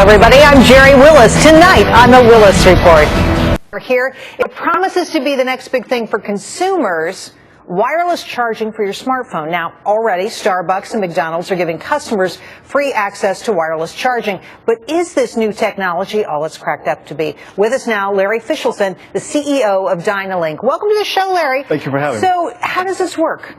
everybody. I'm Jerry Willis. Tonight on the Willis Report. We're here. It promises to be the next big thing for consumers. Wireless charging for your smartphone. Now, already Starbucks and McDonald's are giving customers free access to wireless charging. But is this new technology all it's cracked up to be? With us now, Larry Fishelson, the CEO of Dynalink. Welcome to the show, Larry. Thank you for having me. So, how does this work?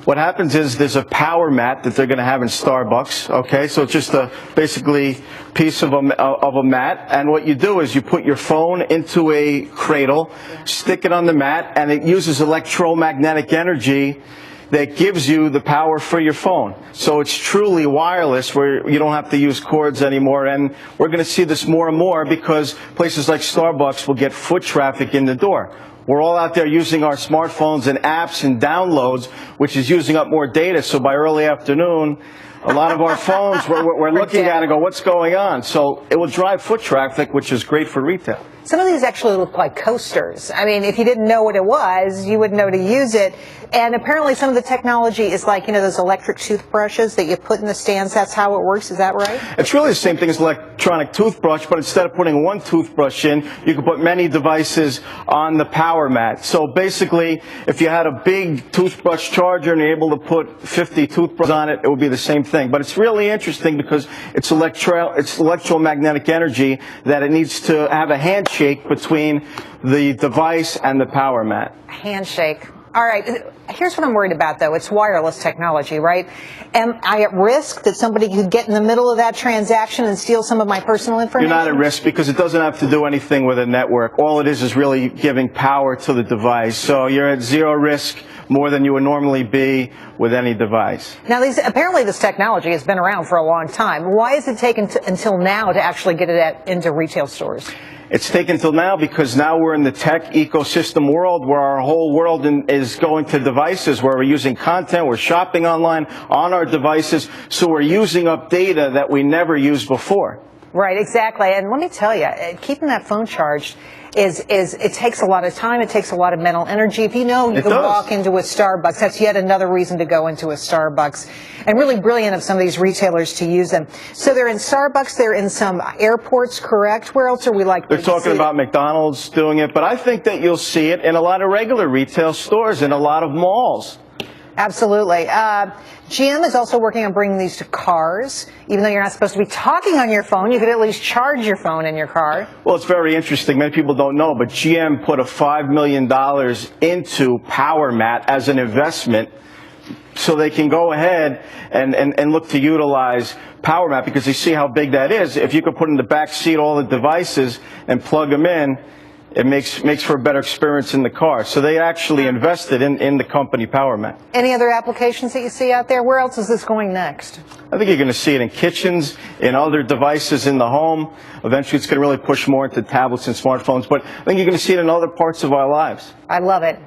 What happens is there's a power mat that they're going to have in Starbucks, okay? So it's just a basically piece of a mat, and what you do is you put your phone into a cradle, stick it on the mat, and it uses electromagnetic energy that gives you the power for your phone. So it's truly wireless where you don't have to use cords anymore, and we're going to see this more and more because places like Starbucks will get foot traffic in the door. We're all out there using our smartphones and apps and downloads, which is using up more data. So by early afternoon, a lot of our phones, we're looking at and go, what's going on? So it will drive foot traffic, which is great for retail. Some of these actually look like coasters. I mean, if you didn't know what it was, you wouldn't know to use it. And apparently some of the technology is like, you know, those electric toothbrushes that you put in the stands. That's how it works. Is that right? It's really the same thing as an electronic toothbrush, but instead of putting one toothbrush in, you can put many devices on the power mat. So basically, if you had a big toothbrush charger and you're able to put 50 toothbrushes on it, it would be the same thing. But it's really interesting because it's electromagnetic energy that it needs to have a handshake between the device and the power mat. Handshake. All right. Here's what I'm worried about, though. It's wireless technology, right? Am I at risk that somebody could get in the middle of that transaction and steal some of my personal information? You're not at risk because it doesn't have to do anything with a network. All it is really giving power to the device. So you're at zero risk, more than you would normally be with any device. Now, apparently this technology has been around for a long time. Why has it taken until now to actually get it into retail stores? It's taken till now because now we're in the tech ecosystem world where our whole world is going to devices, where we're using content, we're shopping online on our devices, so we're using up data that we never used before. Right, exactly. And let me tell you, keeping that phone charged it takes a lot of time, it takes a lot of mental energy. If you know you can walk into a Starbucks, that's yet another reason to go into a Starbucks. And really brilliant of some of these retailers to use them. So they're in Starbucks, they're in some airports, correct? Where else are we likely to see it? They're talking about McDonald's doing it, but I think that you'll see it in a lot of regular retail stores, in a lot of malls. Absolutely. GM is also working on bringing these to cars. Even though you're not supposed to be talking on your phone, you could at least charge your phone in your car. Well, it's very interesting. Many people don't know, but GM put a $5 million into PowerMat as an investment so they can go ahead and look to utilize PowerMat because they see how big that is. If you could put in the back seat all the devices and plug them in, it makes for a better experience in the car. So they actually invested in the company PowerMat. Any other applications that you see out there? Where else is this going next? I think you're going to see it in kitchens, in other devices in the home. Eventually it's going to really push more into tablets and smartphones. But I think you're going to see it in other parts of our lives. I love it.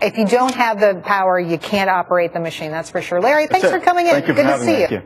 If you don't have the power, you can't operate the machine, that's for sure. Larry, thanks for coming in. Thank you for having me. Thank you.